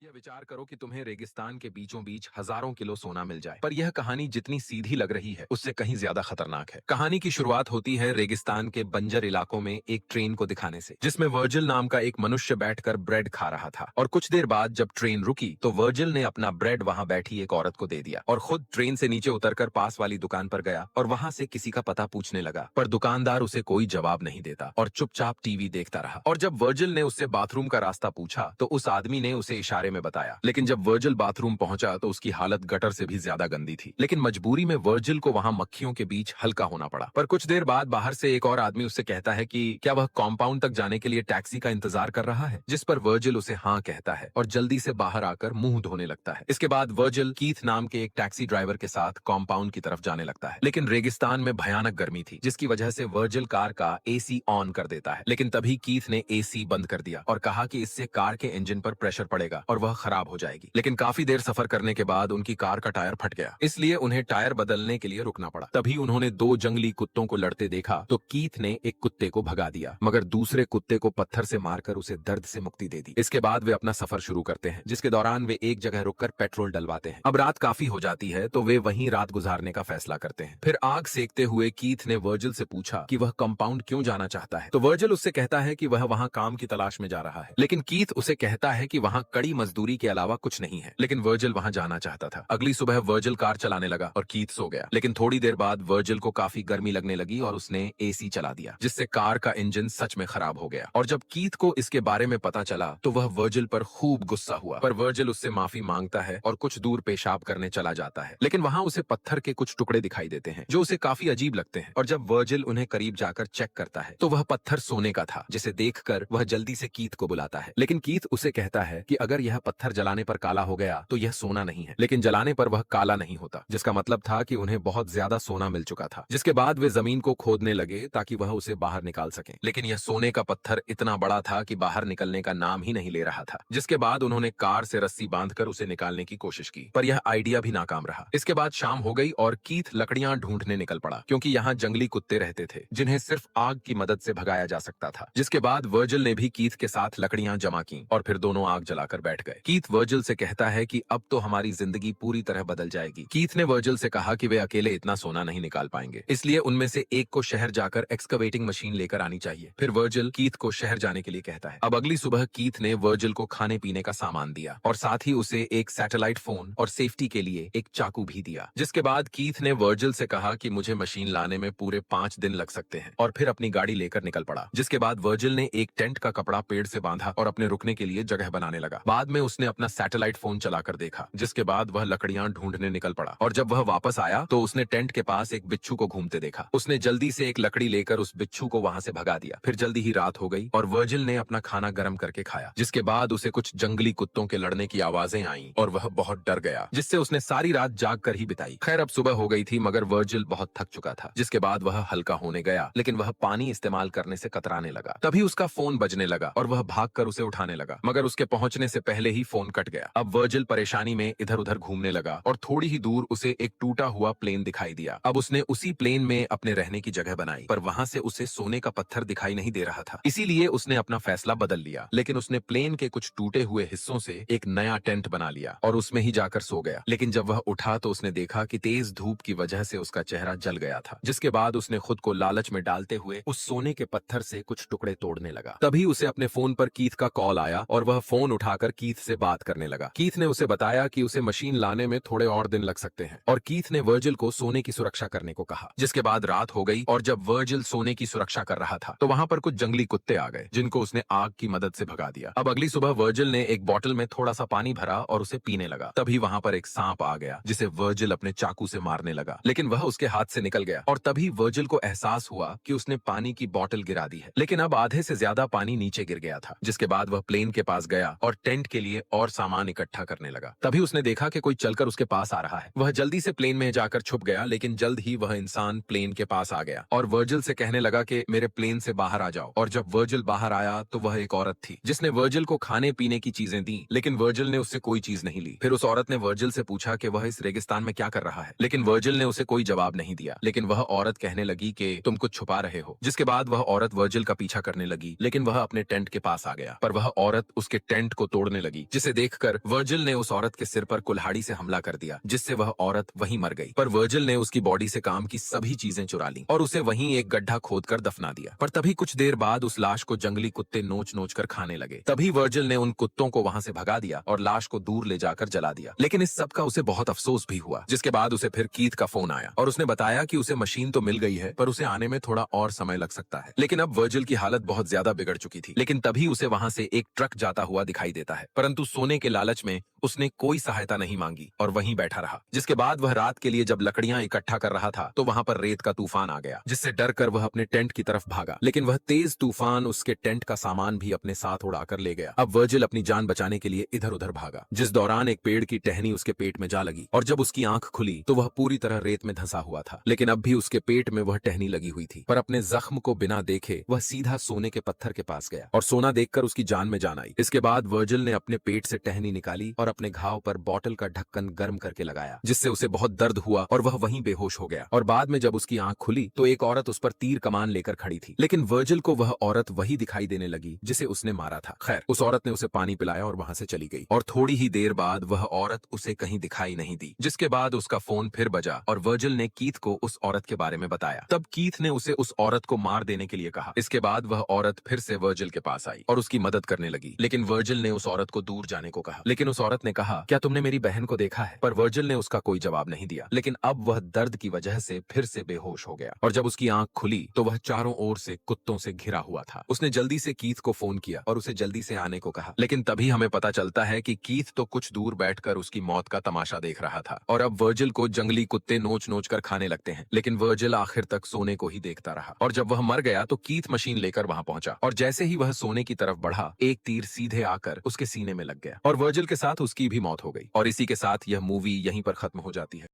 यह विचार करो कि तुम्हें रेगिस्तान के बीचों बीच हजारों किलो सोना मिल जाए, पर यह कहानी जितनी सीधी लग रही है उससे कहीं ज्यादा खतरनाक है। कहानी की शुरुआत होती है रेगिस्तान के बंजर इलाकों में एक ट्रेन को दिखाने से, जिसमें वर्जिल नाम का एक मनुष्य बैठकर ब्रेड खा रहा था। और कुछ देर बाद जब ट्रेन रुकी तो वर्जिल ने अपना ब्रेड वहां बैठी एक औरत को दे दिया और खुद ट्रेन से नीचे उतरकर पास वाली दुकान पर गया और वहां से किसी का पता पूछने लगा, पर दुकानदार उसे कोई जवाब नहीं देता और चुपचाप टीवी देखता रहा। और जब वर्जिल ने उससे बाथरूम का रास्ता पूछा तो उस आदमी ने उसे इशारे में बताया, लेकिन जब वर्जिल बाथरूम पहुंचा तो उसकी हालत गटर से भी ज्यादा गंदी थी। लेकिन मजबूरी में वर्जिल को वहां मक्खियों के बीच हल्का होना पड़ा। पर कुछ देर बाद बाहर से एक और आदमी उससे कहता है कि क्या वह कॉम्पाउंड तक जाने के लिए टैक्सी का इंतजार कर रहा है, जिस पर वर्जिल उसे हाँ कहता है और जल्दी से बाहर आकर मुंह धोने लगता है। इसके बाद वर्जिल कीथ नाम के एक टैक्सी ड्राइवर के साथ कॉम्पाउंड की तरफ जाने लगता है। लेकिन रेगिस्तान में भयानक गर्मी थी, जिसकी वजह से वर्जिल कार का एसी ऑन कर देता है। लेकिन तभी कीथ ने एसी बंद कर दिया और कहा कि इससे कार के इंजन पर प्रेशर पड़ेगा और वह खराब हो जाएगी। लेकिन काफी देर सफर करने के बाद उनकी कार का टायर फट गया, इसलिए उन्हें टायर बदलने के लिए रुकना पड़ा। तभी उन्होंने दो जंगली कुत्तों को लड़ते देखा तो कीथ ने एक कुत्ते को भगा दिया, मगर दूसरे कुत्ते को पत्थर से मारकर उसे दर्द से मुक्ति दे दी। इसके बाद वे अपना सफर शुरू करते हैं, जिसके दौरान वे एक जगह रुककर पेट्रोल डलवाते हैं। अब रात काफी हो जाती है तो वे वहीं रात गुजारने का फैसला करते हैं। फिर आग सेकते हुए कीथ ने वर्जिल से पूछा कि वह कंपाउंड क्यों जाना चाहता है, तो वर्जिल उससे कहता है कि वह वहां काम की तलाश में जा रहा है। लेकिन कीथ उसे कहता है कि वहां कड़ी मजदूरी के अलावा कुछ नहीं है। लेकिन वर्जिल वहां जाना चाहता था। अगली सुबह वर्जिल कार चलाने लगा और कीथ सो गया। लेकिन थोड़ी देर बाद वर्जिल को काफी गर्मी लगने लगी और उसने एसी चला दिया, जिससे कार का इंजन सच में खराब हो गया। और जब कीथ को इसके बारे में पता चला तो वह वर्जिल पर खूब गुस्सा हुआ, पर वर्जिल उससे माफी मांगता है और कुछ दूर पेशाब करने चला जाता है। लेकिन वहां उसे पत्थर के कुछ टुकड़े दिखाई देते हैं जो उसे काफी अजीब लगते हैं। और जब वर्जिल उन्हें करीब जाकर चेक करता है तो वह पत्थर सोने का था, जिसे देखकर वह जल्दी से कीथ को बुलाता है। लेकिन कीथ उसे कहता है कि अगर यह पत्थर जलाने पर काला हो गया तो यह सोना नहीं है, लेकिन जलाने पर वह काला नहीं होता, जिसका मतलब था कि उन्हें बहुत ज्यादा सोना मिल चुका था। जिसके बाद वे जमीन को खोदने लगे ताकि वह उसे बाहर निकाल सकें। लेकिन यह सोने का पत्थर इतना बड़ा था कि बाहर निकलने का नाम ही नहीं ले रहा था। जिसके बाद उन्होंने कार से रस्सी बांधकर उसे निकालने की कोशिश की, पर यह आइडिया भी नाकाम रहा। इसके बाद शाम हो गई और कीथ लकड़ियां ढूंढने निकल पड़ा, क्योंकि यहाँ जंगली कुत्ते रहते थे जिन्हें सिर्फ आग की मदद से भगाया जा सकता था। जिसके बाद वर्जिल ने भी कीथ के साथ लकड़ियां जमा की और फिर दोनों आग जलाकर बैठ गए। कीथ वर्जिल से कहता है कि अब तो हमारी जिंदगी पूरी तरह बदल जाएगी। कीथ ने वर्जिल से कहा कि वे अकेले इतना सोना नहीं निकाल पाएंगे, इसलिए उनमें से एक को शहर जाकर एक्सकवेटिंग मशीन लेकर आनी चाहिए। फिर वर्जिल कीथ को शहर जाने के लिए कहता है। अब अगली सुबह कीथ ने वर्जिल को खाने पीने का सामान दिया और साथ ही उसे एक सैटेलाइट फोन और सेफ्टी के लिए एक चाकू भी दिया। जिसके बाद कीथ ने वर्जिल से कहा कि मुझे मशीन लाने में पूरे 5 दिन लग सकते हैं, और फिर अपनी गाड़ी लेकर निकल पड़ा। जिसके बाद वर्जिल ने एक टेंट का कपड़ा पेड़ से बांधा और अपने रुकने के लिए जगह बनाने लगा। बाद में उसने अपना सैटेलाइट फोन चलाकर देखा, जिसके बाद वह लकड़ियां ढूंढने निकल पड़ा। और जब वह वापस आया तो उसने टेंट के पास एक बिच्छू को घूमते देखा। उसने जल्दी से एक लकड़ी लेकर उस बिच्छू को वहां से भगा दिया। फिर जल्दी ही रात हो गई और वर्जिल ने अपना खाना गर्म करके खाया। जिसके बाद उसे कुछ जंगली कुत्तों के लड़ने की आवाजें आईं और वह बहुत डर गया, जिससे उसने सारी रात जाग कर ही बिताई। खैर, अब सुबह हो गई थी मगर वर्जिल बहुत थक चुका था। जिसके बाद वह हल्का होने गया, लेकिन वह पानी इस्तेमाल करने से कतराने लगा। तभी उसका फोन बजने लगा और वह भागकर उसे उठाने लगा, मगर उसके पहुंचने से पहले ही फोन कट गया। अब वर्जिल परेशानी में इधर उधर घूमने लगा और थोड़ी ही दूर उसे एक टूटा हुआ प्लेन दिखाई दिया। अब उसने उसी प्लेन में अपने रहने की जगह बनाई, पर वहां से उसे सोने का पत्थर दिखाई नहीं दे रहा था। इसीलिए उसने अपना फैसला बदल लिया। लेकिन उसने प्लेन के कुछ टूटे हुए हिस्सों से एक नया टेंट बना लिया और उसमें ही जाकर सो गया। लेकिन जब वह उठा तो उसने देखा कि तेज धूप की वजह से उसका चेहरा जल गया था। जिसके बाद उसने खुद को लालच में डालते हुए उस सोने के पत्थर से कुछ टुकड़े तोड़ने लगा। तभी उसे अपने फोन पर कीथ का कॉल आया और वह फोन उठाकर कीथ से बात करने लगा। कीथ ने उसे बताया कि उसे मशीन लाने में थोड़े और दिन लग सकते हैं, और कीथ ने वर्जिल को सोने की सुरक्षा करने को कहा। जिसके बाद रात हो गई और जब वर्जिल सोने की सुरक्षा कर रहा था तो वहां पर कुछ जंगली कुत्ते आ गए, जिनको उसने आग की मदद से भगा दिया। अब अगली सुबह वर्जिल ने एक बोतल में थोड़ा सा पानी भरा और उसे पीने लगा। तभी वहां पर एक सांप आ गया, जिसे वर्जिल अपने चाकू से मारने लगा, लेकिन वह उसके हाथ से निकल गया। और तभी वर्जिल को एहसास हुआ कि उसने पानी की बोतल गिरा दी है, लेकिन अब आधे से ज्यादा पानी नीचे गिर गया था। जिसके बाद वह प्लेन के पास गया और टेंट के लिए और सामान इकट्ठा करने लगा। तभी उसने देखा कि कोई चलकर उसके पास आ रहा है। वह जल्दी से प्लेन में जाकर छुप गया, लेकिन जल्द ही वह इंसान प्लेन के पास आ गया और वर्जिल से कहने लगा कि मेरे प्लेन से बाहर आ जाओ। और जब वर्जिल बाहर आया तो वह एक औरत थी, जिसने वर्जिल को खाने पीने की चीजें दी, लेकिन वर्जिल ने उससे कोई चीज नहीं ली। फिर उस औरत ने वर्जिल से पूछा कि वह इस रेगिस्तान में क्या कर रहा है, लेकिन वर्जिल ने उसे कोई जवाब नहीं दिया। लेकिन वह औरत कहने लगी कि तुम कुछ छुपा रहे हो। जिसके बाद वह औरत वर्जिल का पीछा करने लगी, लेकिन वह अपने टेंट के पास आ गया, पर वह औरत उसके टेंट को तोड़ने लगी, जिसे देखकर वर्जिल ने उस औरत के सिर पर कुल्हाड़ी से हमला कर दिया, जिससे वह औरत वहीं मर गई। पर वर्जिल ने उसकी बॉडी से काम की सभी चीजें चुरा ली और उसे वहीं एक गड्ढा खोदकर दफना दिया। पर तभी कुछ देर बाद उस लाश को जंगली कुत्ते नोच नोच कर खाने लगे। तभी वर्जिल ने उन कुत्तों को वहां से भगा दिया और लाश को दूर ले जाकर जला दिया। लेकिन इस सब का उसे बहुत अफसोस भी हुआ, जिसके बाद उसे फिर कीथ का फोन आया और उसने बताया कि उसे मशीन तो मिल गई है, पर उसे आने में थोड़ा और समय लग सकता है। लेकिन अब वर्जिल की हालत बहुत ज्यादा बिगड़ चुकी थी। लेकिन तभी उसे वहां से एक ट्रक जाता हुआ दिखाई देता है, परंतु सोने के लालच में उसने कोई सहायता नहीं मांगी और वहीं बैठा रहा। जिसके बाद वह रात के लिए जब लकड़ियां इकट्ठा कर रहा था तो वहां पर रेत का तूफान आ गया, जिससे डर कर वह अपने टेंट की तरफ भागा। लेकिन वह तेज तूफान उसके टेंट का सामान भी अपने साथ उड़ाकर ले गया। अब वर्जिल अपनी जान बचाने के लिए इधर उधर भागा, जिस दौरान एक पेड़ की टहनी उसके पेट में जा लगी और जब उसकी आंख खुली तो वह पूरी तरह रेत में धंसा हुआ था। लेकिन अब भी उसके पेट में वह टहनी लगी हुई थी। पर अपने जख्म को बिना देखे वह सीधा सोने के पत्थर के पास गया और सोना देखकर उसकी जान में जान आई। इसके बाद वर्जिल ने अपने पेट से टहनी निकाली और अपने घाव पर बॉटल का ढक्कन गर्म करके लगाया, जिससे उसे बहुत दर्द हुआ और वह वहीं बेहोश हो गया। और बाद में जब उसकी आंख खुली तो एक औरत उस पर तीर कमान लेकर खड़ी थी। लेकिन वर्जिल को वह औरत वही दिखाई देने लगी जिसे उसने मारा था। खैर, उस औरत ने उसे पानी पिलाया और वहां से चली गई और थोड़ी ही देर बाद वह औरत उसे कहीं दिखाई नहीं दी। जिसके बाद उसका फोन फिर बजा और वर्जिल ने कीथ को उस औरत के बारे में बताया। तब कीथ ने उसे उस औरत को मार देने के लिए कहा। इसके बाद वह औरत फिर से वर्जिल के पास आई और उसकी मदद करने लगी। लेकिन वर्जिल ने उस औरत को दूर जाने को कहा। लेकिन उस औरत ने कहा, क्या तुमने मेरी बहन को देखा है? पर वर्जिल ने उसका कोई जवाब नहीं दिया। लेकिन अब वह दर्द की वजह से फिर से बेहोश हो गया और जब उसकी आंख खुली तो वह चारों ओर से कुत्तों से घिरा हुआ था। उसने जल्दी से कीथ को फोन किया और उसे जल्दी से आने को कहा। लेकिन तभी हमें पता चलता है कि कीथ तो कुछ दूर बैठकर उसकी मौत का तमाशा देख रहा था और अब वर्जिल को जंगली कुत्ते नोच नोच कर खाने लगते हैं। लेकिन वर्जिल आखिर तक सोने को ही देखता रहा और जब वह मर गया तो कीथ मशीन लेकर वहां पहुंचा और जैसे ही वह सोने की तरफ बढ़ा, एक तीर सीधे आकर उसके सीने में लग गया और वर्जिल के साथ उसकी भी मौत हो गई। और इसी के साथ यह मूवी यहीं पर खत्म हो जाती है।